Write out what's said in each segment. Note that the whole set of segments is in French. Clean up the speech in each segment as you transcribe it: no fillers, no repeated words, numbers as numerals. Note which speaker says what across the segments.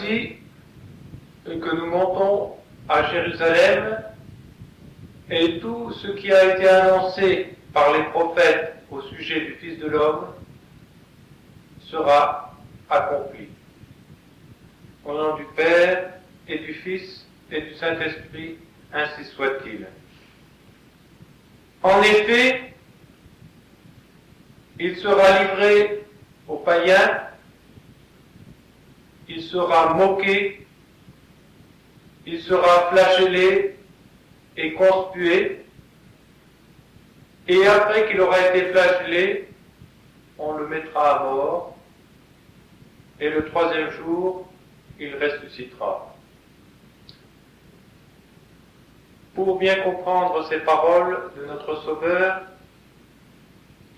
Speaker 1: Voici que nous montons à Jérusalem, et tout ce qui a été annoncé par les prophètes au sujet du Fils de l'homme sera accompli. Au nom du Père et du Fils et du Saint-Esprit, ainsi soit-il. En effet, il sera livré aux païens, il sera moqué, il sera flagellé et conspué, et après qu'il aura été flagellé, on le mettra à mort, et le troisième jour, il ressuscitera. Pour bien comprendre ces paroles de notre Sauveur,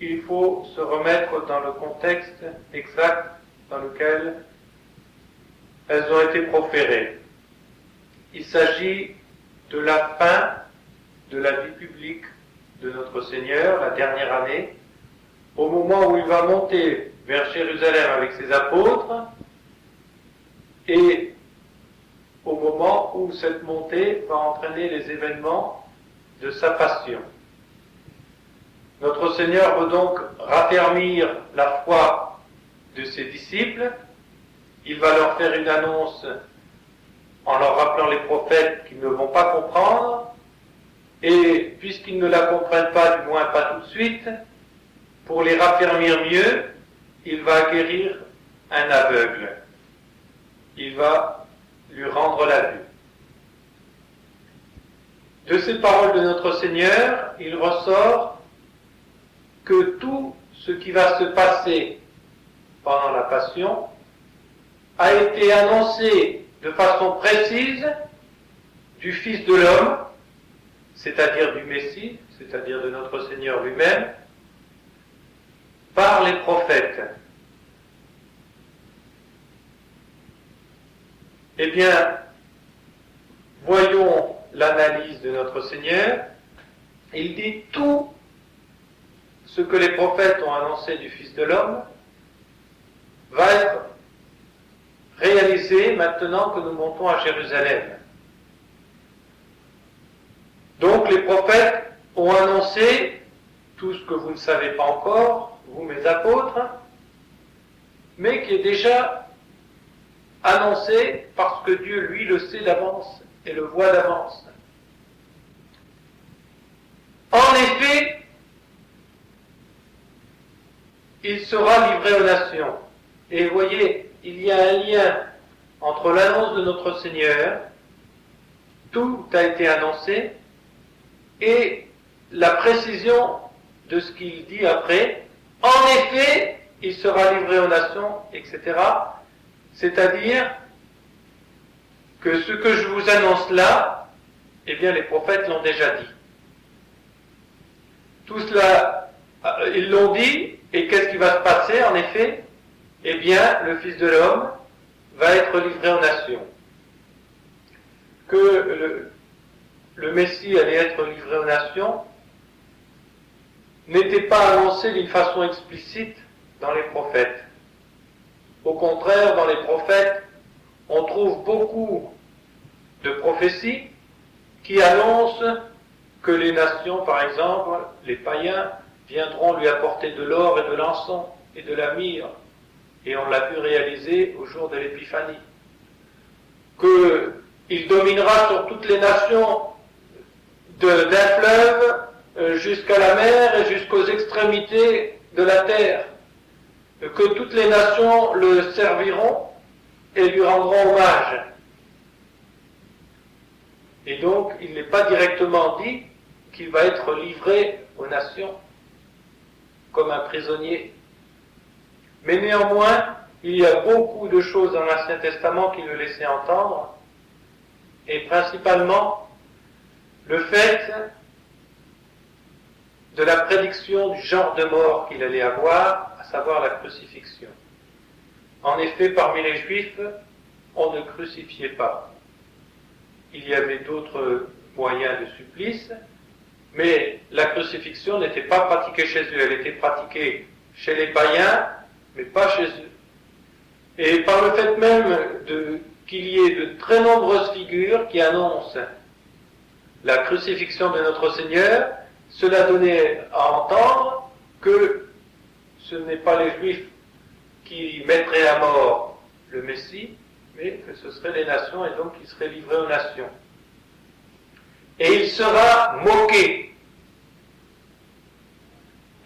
Speaker 1: il faut se remettre dans le contexte exact dans lequel elles ont été proférées. Il s'agit de la fin de la vie publique de notre Seigneur, la dernière année, au moment où il va monter vers Jérusalem avec ses apôtres, et au moment où cette montée va entraîner les événements de sa passion. Notre Seigneur veut donc raffermir la foi de ses disciples. Il va leur faire une annonce en leur rappelant les prophètes qu'ils ne vont pas comprendre, et puisqu'ils ne la comprennent pas, du moins pas tout de suite, pour les raffermir mieux, il va guérir un aveugle. Il va lui rendre la vue. De ces paroles de notre Seigneur, il ressort que tout ce qui va se passer pendant la Passion a été annoncé de façon précise du Fils de l'homme, c'est-à-dire du Messie, c'est-à-dire de notre Seigneur lui-même, par les prophètes. Eh bien, voyons l'analyse de notre Seigneur. Il dit tout ce que les prophètes ont annoncé du Fils de l'homme va être réalisé maintenant que nous montons à Jérusalem. Donc les prophètes ont annoncé tout ce que vous ne savez pas encore, vous mes apôtres, mais qui est déjà annoncé parce que Dieu, lui, le sait d'avance et le voit d'avance. En effet, il sera livré aux nations. Et vous voyez, il y a un lien entre l'annonce de notre Seigneur, tout a été annoncé, et la précision de ce qu'il dit après. En effet, il sera livré aux nations, etc. C'est-à-dire que ce que je vous annonce là, eh bien les prophètes l'ont déjà dit. Tout cela, ils l'ont dit, et qu'est-ce qui va se passer en effet? Eh bien, le Fils de l'homme va être livré aux nations. Que le Messie allait être livré aux nations n'était pas annoncé d'une façon explicite dans les prophètes. Au contraire, dans les prophètes, on trouve beaucoup de prophéties qui annoncent que les nations, par exemple, les païens, viendront lui apporter de l'or et de l'encens et de la myrrhe. Et on l'a vu réaliser au jour de l'Épiphanie. Qu'il dominera sur toutes les nations d'un fleuve jusqu'à la mer et jusqu'aux extrémités de la terre. Que toutes les nations le serviront et lui rendront hommage. Et donc, il n'est pas directement dit qu'il va être livré aux nations comme un prisonnier. Mais néanmoins, il y a beaucoup de choses dans l'Ancien Testament qui le laissaient entendre, et principalement le fait de la prédiction du genre de mort qu'il allait avoir, à savoir la crucifixion. En effet, parmi les Juifs, on ne crucifiait pas. Il y avait d'autres moyens de supplice, mais la crucifixion n'était pas pratiquée chez eux, elle était pratiquée chez les païens, mais pas chez eux. Et par le fait même qu'il y ait de très nombreuses figures qui annoncent la crucifixion de notre Seigneur. Cela donnait à entendre que ce n'est pas les Juifs qui mettraient à mort le Messie, mais que ce seraient les nations et donc il serait livré aux nations. Et il sera moqué.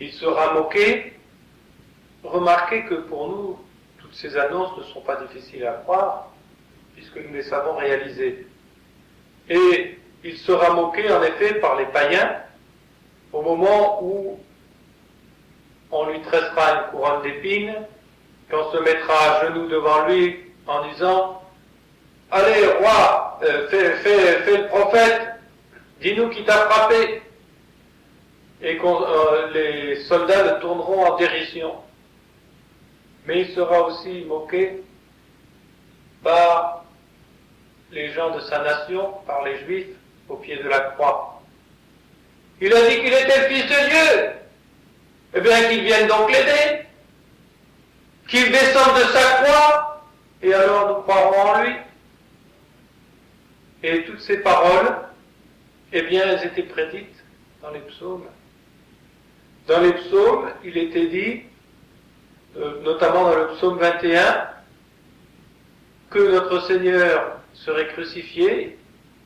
Speaker 1: Il sera moqué. Remarquez que pour nous, toutes ces annonces ne sont pas difficiles à croire, puisque nous les savons réaliser. Et il sera moqué en effet par les païens au moment où on lui tressera une couronne d'épines, qu'on se mettra à genoux devant lui en disant « Allez, roi, fais le prophète, dis-nous qui t'a frappé !» Et les soldats le tourneront en dérision. Mais il sera aussi moqué par les gens de sa nation, par les Juifs, au pied de la croix. Il a dit qu'il était le Fils de Dieu. Eh bien, qu'il vienne donc l'aider, qu'il descende de sa croix, et alors nous croirons en lui. Et toutes ces paroles, eh bien, elles étaient prédites dans les psaumes. Dans les psaumes, il était dit, notamment dans le psaume 21, que notre Seigneur serait crucifié,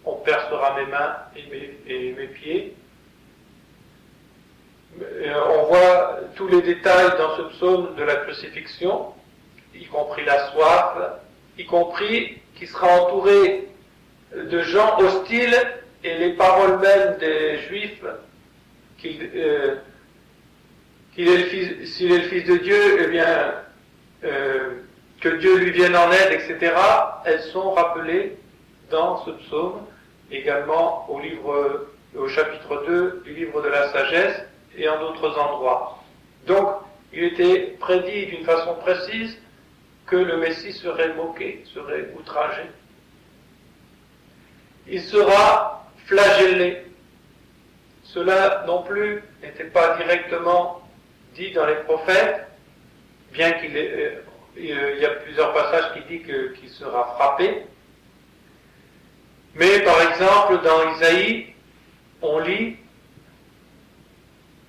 Speaker 1: on percera mes mains et mes pieds. On voit tous les détails dans ce psaume de la crucifixion, y compris la soif, y compris qu'il sera entouré de gens hostiles, et les paroles mêmes des Juifs, s'il est le Fils de Dieu, eh bien, que Dieu lui vienne en aide, etc., elles sont rappelées dans ce psaume, également au chapitre 2 du livre de la sagesse, et en d'autres endroits. Donc, il était prédit d'une façon précise que le Messie serait moqué, serait outragé. Il sera flagellé. Cela non plus n'était pas directement dit dans les prophètes, bien qu'il y a plusieurs passages qui disent qu'il sera frappé. Mais par exemple, dans Isaïe, on lit «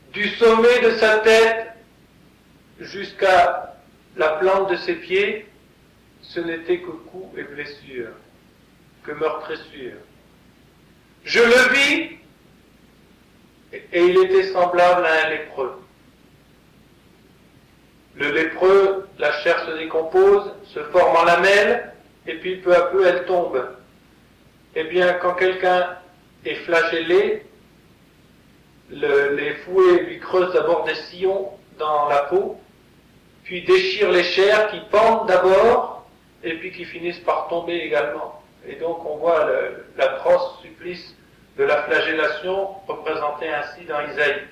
Speaker 1: Du sommet de sa tête jusqu'à la plante de ses pieds, ce n'était que coups et blessures, que meurtrissures. Je le vis, et il était semblable à un lépreux. Le lépreux, la chair se décompose, se forme en lamelles, et puis peu à peu elle tombe. Eh bien, quand quelqu'un est flagellé, les fouets lui creusent d'abord des sillons dans la peau, puis déchirent les chairs qui pendent d'abord, et puis qui finissent par tomber également. Et donc on voit l'atroce supplice de la flagellation représenté ainsi dans Isaïe.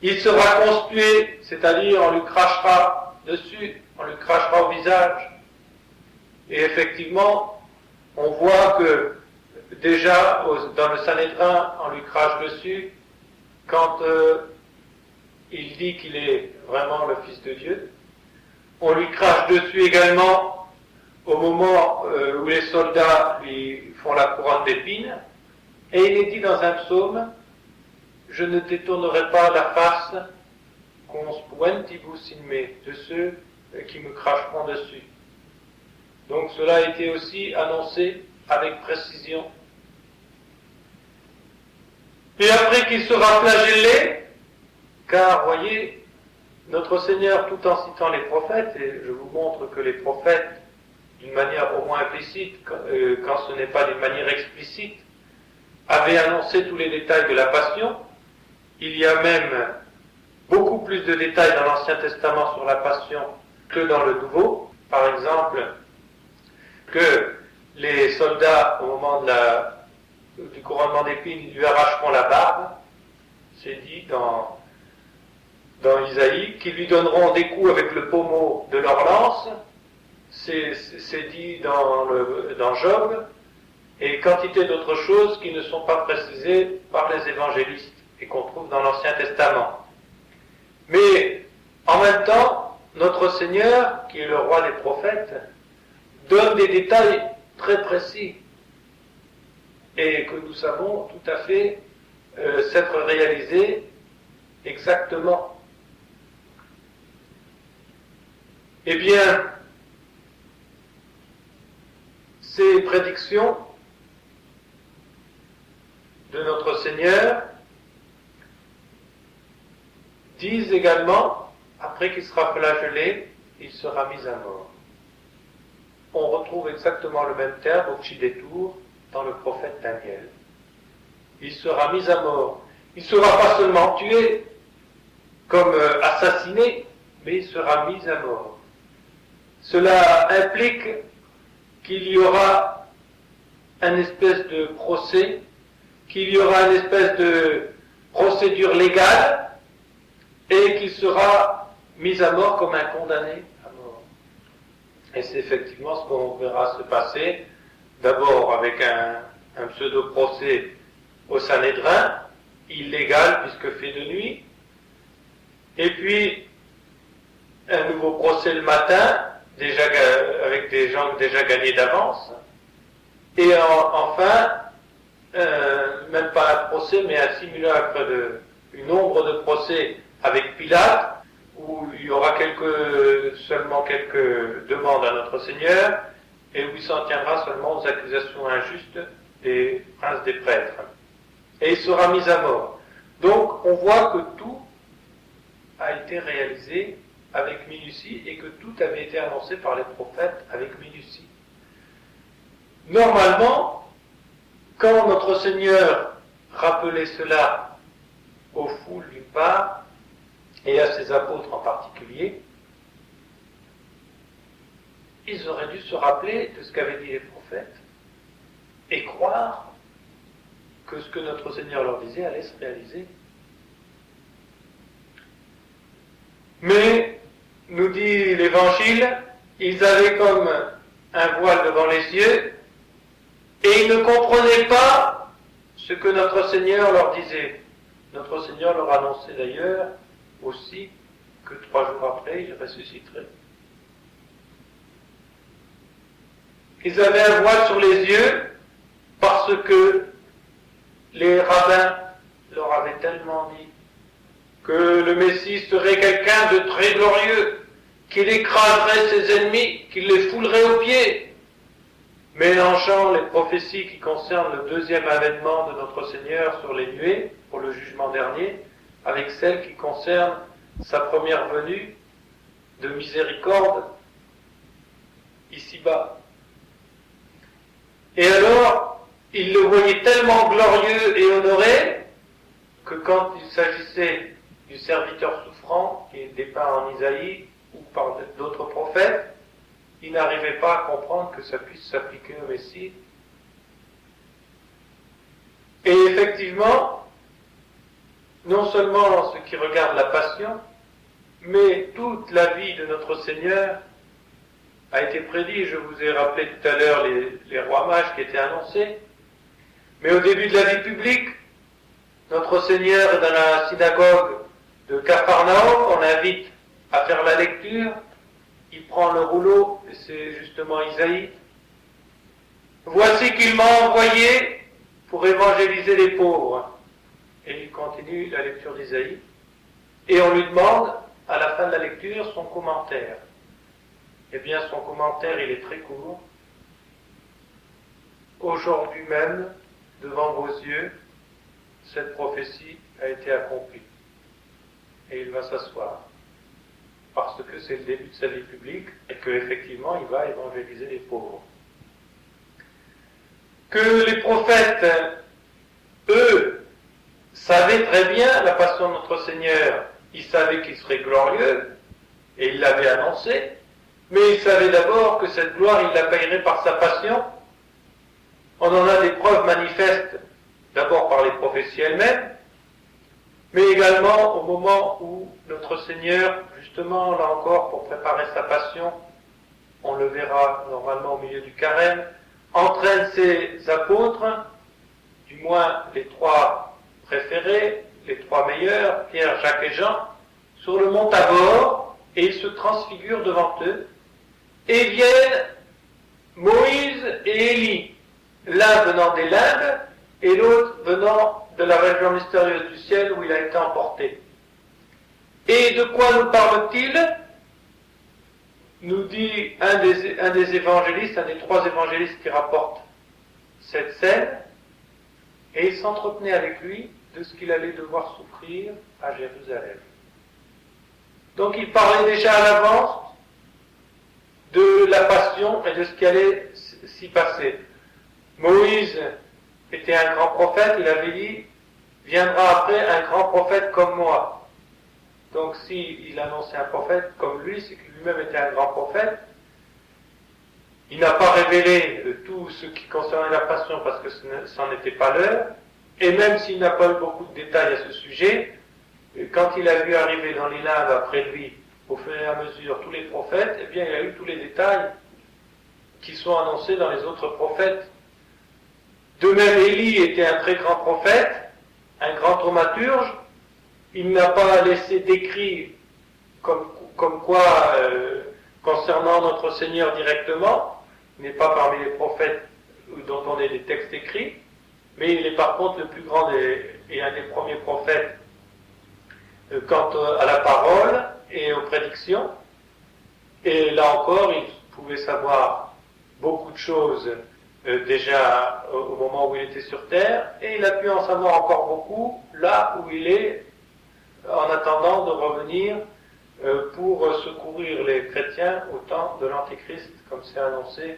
Speaker 1: Il sera conspué, c'est-à-dire on lui crachera dessus, on lui crachera au visage. Et effectivement, on voit que déjà dans le Sanhédrin, on lui crache dessus quand il dit qu'il est vraiment le Fils de Dieu. On lui crache dessus également au moment où les soldats lui font la couronne d'épines. Et il est dit dans un psaume, « Je ne détournerai pas la face conspuentibus in me, de ceux qui me cracheront dessus. » Donc cela a été aussi annoncé avec précision. Et après qu'il sera flagellé, car voyez, notre Seigneur, tout en citant les prophètes, et je vous montre que les prophètes, d'une manière au moins implicite, quand ce n'est pas d'une manière explicite, avaient annoncé tous les détails de la Passion. Il y a même beaucoup plus de détails dans l'Ancien Testament sur la Passion que dans le Nouveau. Par exemple, que les soldats, au moment du couronnement d'épines, lui arracheront la barbe. C'est dit dans Isaïe, qu'ils lui donneront des coups avec le pommeau de leur lance. C'est dit dans Job, et quantité d'autres choses qui ne sont pas précisées par les évangélistes et qu'on trouve dans l'Ancien Testament. Mais en même temps, notre Seigneur, qui est le roi des prophètes, donne des détails très précis et que nous savons tout à fait s'être réalisés exactement. Eh bien, ces prédictions de notre Seigneur disent également, après qu'il sera flagellé, il sera mis à mort. On retrouve exactement le même terme au Chi-Détour dans le prophète Daniel. Il sera mis à mort. Il ne sera pas seulement tué, comme assassiné, mais il sera mis à mort. Cela implique qu'il y aura une espèce de procès, qu'il y aura une espèce de procédure légale, et qu'il sera mis à mort comme un condamné à mort. Et c'est effectivement ce qu'on verra se passer, d'abord avec un pseudo-procès au Sanhédrin, illégal puisque fait de nuit, et puis un nouveau procès le matin, déjà avec des gens déjà gagnés d'avance, et enfin, même pas un procès, mais un simulacre une ombre de procès avec Pilate, où il y aura seulement quelques demandes à notre Seigneur, et où il s'en tiendra seulement aux accusations injustes des princes des prêtres. Et il sera mis à mort. Donc, on voit que tout a été réalisé avec minutie, et que tout avait été annoncé par les prophètes avec minutie. Normalement, quand notre Seigneur rappelait cela aux foules d'une part, et à ses apôtres en particulier, ils auraient dû se rappeler de ce qu'avaient dit les prophètes et croire que ce que notre Seigneur leur disait allait se réaliser. Mais, nous dit l'Évangile, ils avaient comme un voile devant les yeux et ils ne comprenaient pas ce que notre Seigneur leur disait. Notre Seigneur leur annonçait d'ailleurs aussi que 3 jours après, il ressusciterait. Ils avaient un voile sur les yeux parce que les rabbins leur avaient tellement dit que le Messie serait quelqu'un de très glorieux, qu'il écraserait ses ennemis, qu'il les foulerait aux pieds, mélangeant les prophéties qui concernent le deuxième avènement de notre Seigneur sur les nuées pour le jugement dernier, avec celles qui concernent sa première venue de miséricorde ici-bas. Et alors, il le voyait tellement glorieux et honoré que quand il s'agissait du serviteur souffrant, qui est dépeint en Isaïe ou par d'autres prophètes, il n'arrivait pas à comprendre que ça puisse s'appliquer au Messie. Et effectivement, non seulement en ce qui regarde la passion, mais toute la vie de notre Seigneur a été prédit. Je vous ai rappelé tout à l'heure les rois mages qui étaient annoncés. Mais au début de la vie publique, notre Seigneur est dans la synagogue de Capharnaüm, on l'invite à faire la lecture, il prend le rouleau, et c'est justement Isaïe. Voici qu'il m'a envoyé pour évangéliser les pauvres. Et il continue la lecture d'Isaïe. Et on lui demande, à la fin de la lecture, son commentaire. Eh bien, son commentaire, il est très court. Aujourd'hui même, devant vos yeux, cette prophétie a été accomplie. Et il va s'asseoir. Parce que c'est le début de sa vie publique et qu'effectivement, il va évangéliser les pauvres. Que les prophètes, eux, savaient très bien la passion de notre Seigneur. Ils savaient qu'il serait glorieux, et ils l'avaient annoncé, mais ils savaient d'abord que cette gloire, il la payerait par sa passion. On en a des preuves manifestes, d'abord par les prophéties elles-mêmes, mais également au moment où notre Seigneur, justement, là encore, pour préparer sa passion, on le verra normalement au milieu du carême, entraîne ses apôtres, du moins les 3 préférés, les 3 meilleurs, Pierre, Jacques et Jean, sur le mont Tabor, et ils se transfigurent devant eux, et viennent Moïse et Élie, l'un venant des limbes et l'autre venant de la région mystérieuse du ciel où il a été emporté. Et de quoi nous parle-t-il? Nous dit un des évangélistes, un des trois évangélistes qui rapportent cette scène, et il s'entretenait avec lui de ce qu'il allait devoir souffrir à Jérusalem. Donc il parlait déjà à l'avance de la passion et de ce qui allait s'y passer. Moïse était un grand prophète, il avait dit, viendra après un grand prophète comme moi. Donc s'il annonçait un prophète comme lui, c'est que lui-même était un grand prophète. Il n'a pas révélé tout ce qui concernait la passion parce que c'en était pas l'heure, et même s'il n'a pas eu beaucoup de détails à ce sujet, quand il a vu arriver dans les limbes après lui, au fur et à mesure, tous les prophètes, eh bien il a eu tous les détails qui sont annoncés dans les autres prophètes. De même, Élie était un très grand prophète, un grand thaumaturge. Il n'a pas laissé d'écrit comme quoi, concernant notre Seigneur directement, il n'est pas parmi les prophètes dont on ait des textes écrits, mais il est par contre le plus grand et un des premiers prophètes quant à la parole et aux prédictions. Et là encore, il pouvait savoir beaucoup de choses déjà au moment où il était sur terre, et il a pu en savoir encore beaucoup là où il est, en attendant de revenir pour secourir les chrétiens au temps de l'Antéchrist, comme c'est annoncé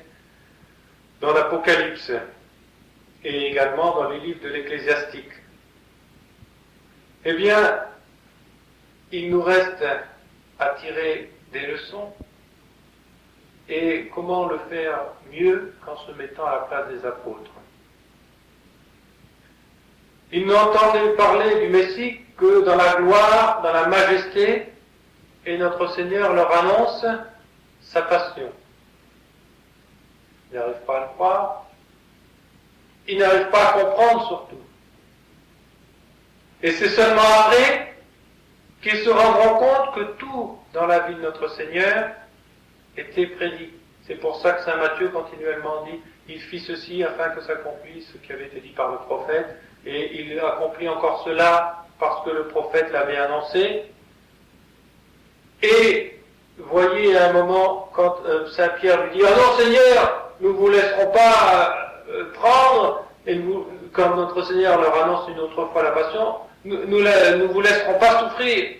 Speaker 1: dans l'Apocalypse et également dans les livres de l'Ecclésiastique. Eh bien, il nous reste à tirer des leçons. Et comment le faire mieux qu'en se mettant à la place des apôtres? Ils n'entendaient parler du Messie que dans la gloire, dans la majesté, et notre Seigneur leur annonce sa passion. Ils n'arrivent pas à le croire. Ils n'arrivent pas à comprendre surtout. Et c'est seulement après qu'ils se rendront compte que tout dans la vie de notre Seigneur était prédit. C'est pour ça que saint Matthieu continuellement dit, il fit ceci afin que s'accomplisse ce qui avait été dit par le prophète, et il accomplit encore cela parce que le prophète l'avait annoncé. Et voyez à un moment quand saint Pierre lui dit, ah non Seigneur, nous ne vous laisserons pas prendre, et quand notre Seigneur leur annonce une autre fois la passion, nous ne vous laisserons pas souffrir,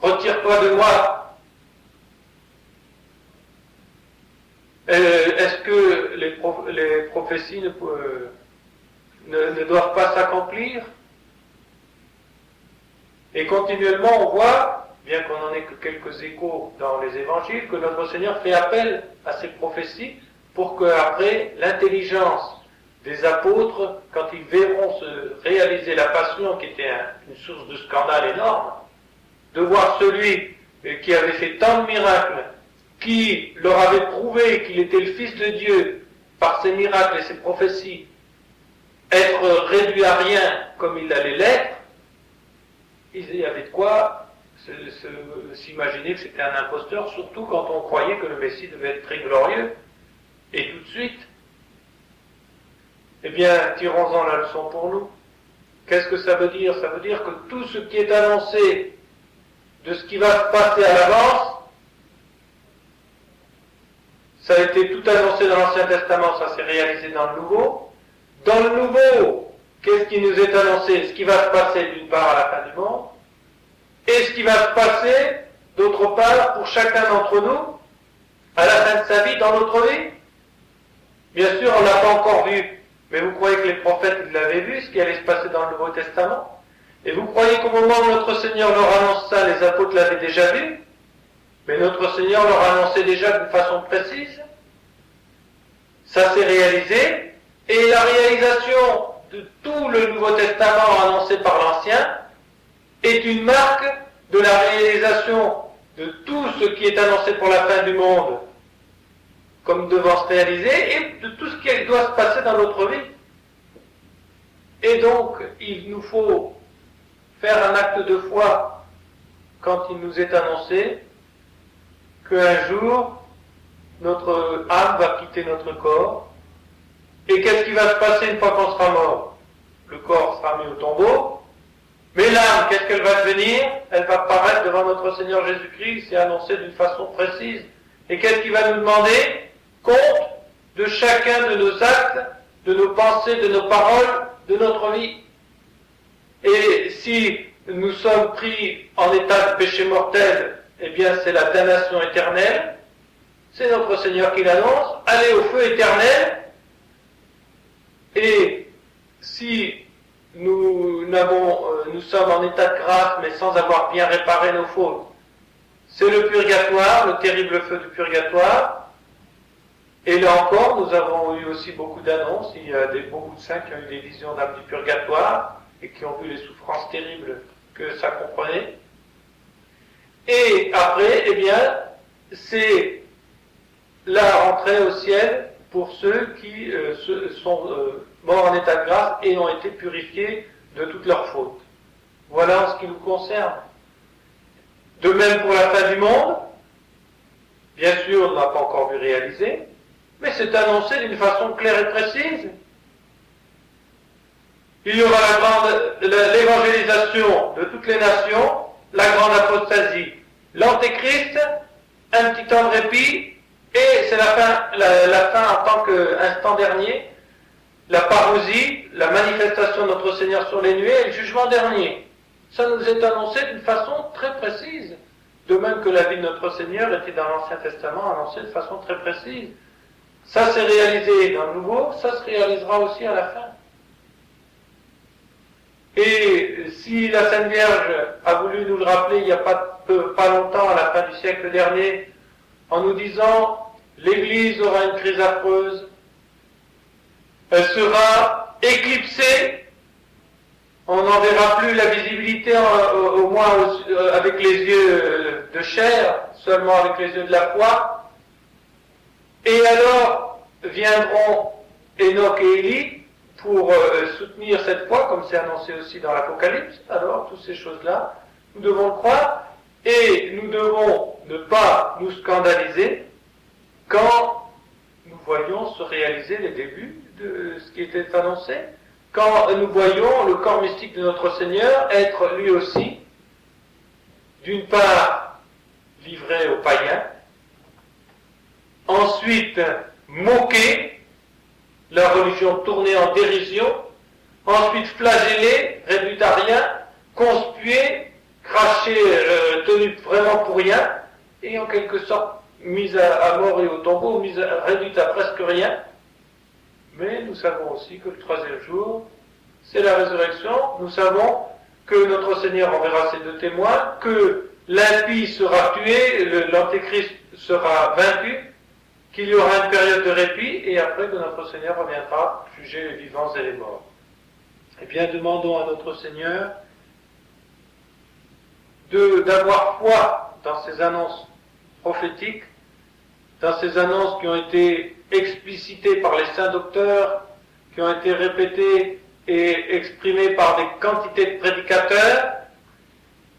Speaker 1: retire-toi de moi. Est-ce que les prophéties ne doivent pas s'accomplir? Et continuellement, on voit, bien qu'on n'en ait que quelques échos dans les évangiles, que notre Seigneur fait appel à ces prophéties pour qu'après, l'intelligence des apôtres, quand ils verront se réaliser la passion, qui était une source de scandale énorme, de voir celui qui avait fait tant de miracles, qui leur avait prouvé qu'il était le Fils de Dieu par ses miracles et ses prophéties, être réduit à rien comme il allait l'être, il y avait de quoi s'imaginer que c'était un imposteur, surtout quand on croyait que le Messie devait être très glorieux, et tout de suite. Eh bien, tirons-en la leçon pour nous. Qu'est-ce que ça veut dire? Ça veut dire que tout ce qui est annoncé de ce qui va se passer à l'avance, ça a été tout annoncé dans l'Ancien Testament, ça s'est réalisé dans le Nouveau. Dans le Nouveau, qu'est-ce qui nous est annoncé? Ce qui va se passer d'une part à la fin du monde, et ce qui va se passer d'autre part pour chacun d'entre nous à la fin de sa vie, dans notre vie. Bien sûr, on ne l'a pas encore vu, mais vous croyez que les prophètes l'avaient vu, ce qui allait se passer dans le Nouveau Testament? Et vous croyez qu'au moment où notre Seigneur leur annonce ça, les apôtres l'avaient déjà vu? Mais notre Seigneur leur a annoncé déjà d'une façon précise. Ça s'est réalisé, et la réalisation de tout le Nouveau Testament annoncé par l'Ancien est une marque de la réalisation de tout ce qui est annoncé pour la fin du monde comme devant se réaliser, et de tout ce qui doit se passer dans notre vie. Et donc, il nous faut faire un acte de foi quand il nous est annoncé qu'un jour, notre âme va quitter notre corps. Et qu'est-ce qui va se passer une fois qu'on sera mort? Le corps sera mis au tombeau, mais l'âme, qu'est-ce qu'elle va devenir? Elle va paraître devant notre Seigneur Jésus-Christ, c'est annoncé d'une façon précise. Et qu'est-ce qu'il va nous demander? Compte de chacun de nos actes, de nos pensées, de nos paroles, de notre vie. Et si nous sommes pris en état de péché mortel, eh bien c'est la damnation éternelle. C'est notre Seigneur qui l'annonce. Allez au feu éternel. Et si nous sommes en état de grâce, mais sans avoir bien réparé nos fautes, c'est le purgatoire, le terrible feu du purgatoire. Et là encore, nous avons eu aussi beaucoup d'annonces. Il y a beaucoup de saints qui ont eu des visions d'âme du purgatoire et qui ont vu les souffrances terribles que ça comprenait. Et après, eh bien, c'est la rentrée au ciel pour ceux qui sont morts en état de grâce et ont été purifiés de toutes leurs fautes. Voilà en ce qui nous concerne. De même pour la fin du monde, bien sûr, on n'a pas encore vu réaliser, mais c'est annoncé d'une façon claire et précise. Il y aura l'évangélisation de toutes les nations, la grande apostasie, l'antéchrist, un petit temps de répit, et c'est la fin en tant qu'instant dernier, la parousie, la manifestation de notre Seigneur sur les nuées et le jugement dernier. Ça nous est annoncé d'une façon très précise, de même que la vie de notre Seigneur était dans l'Ancien Testament annoncée de façon très précise. Ça s'est réalisé dans le Nouveau, ça se réalisera aussi à la fin. Et si la Sainte Vierge a voulu nous le rappeler il n'y a pas longtemps, à la fin du siècle dernier, en nous disant « l'Église aura une crise affreuse, elle sera éclipsée, on n'en verra plus la visibilité, au moins avec les yeux de chair, seulement avec les yeux de la foi. Et alors viendront Enoch et Élie pour soutenir cette foi, comme c'est annoncé aussi dans l'Apocalypse. Alors, toutes ces choses-là, nous devons le croire, et nous devons ne pas nous scandaliser quand nous voyons se réaliser les débuts de ce qui était annoncé, quand nous voyons le corps mystique de notre Seigneur être lui aussi, d'une part, livré aux païens, ensuite, moqué, la religion tournée en dérision, ensuite flagellé, réduit à rien, conspué, craché, tenu vraiment pour rien, et en quelque sorte mise à mort et au tombeau, réduite à presque rien. Mais nous savons aussi que le troisième jour, c'est la résurrection. Nous savons que notre Seigneur enverra ses deux témoins, que l'impie sera tué, l'antéchrist sera vaincu, qu'il y aura une période de répit, et après que notre Seigneur reviendra juger les vivants et les morts. Eh bien, demandons à notre Seigneur d'avoir foi dans ces annonces prophétiques, dans ces annonces qui ont été explicitées par les saints docteurs, qui ont été répétées et exprimées par des quantités de prédicateurs,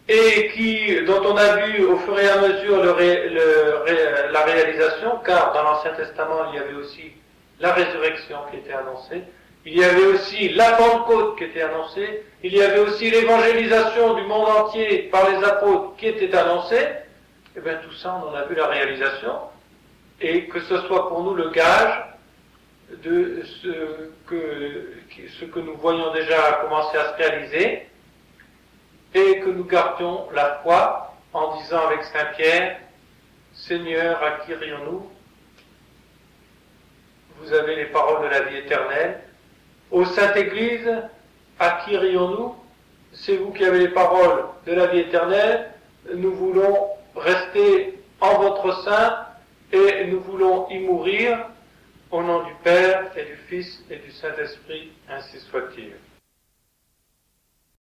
Speaker 1: et dont on a vu au fur et à mesure la réalisation, car dans l'Ancien Testament, il y avait aussi la résurrection qui était annoncée, il y avait aussi la Pentecôte qui était annoncée, il y avait aussi l'évangélisation du monde entier par les apôtres qui était annoncée. Et bien tout ça, on en a vu la réalisation, et que ce soit pour nous le gage de ce que nous voyons déjà commencer à se réaliser, et que nous gardions la foi en disant avec Saint Pierre, Seigneur, à qui rions-nous? Vous avez les paroles de la vie éternelle. Ô Sainte Église, à qui rions-nous? C'est vous qui avez les paroles de la vie éternelle. Nous voulons rester en votre sein et nous voulons y mourir au nom du Père et du Fils et du Saint-Esprit, ainsi soit-il.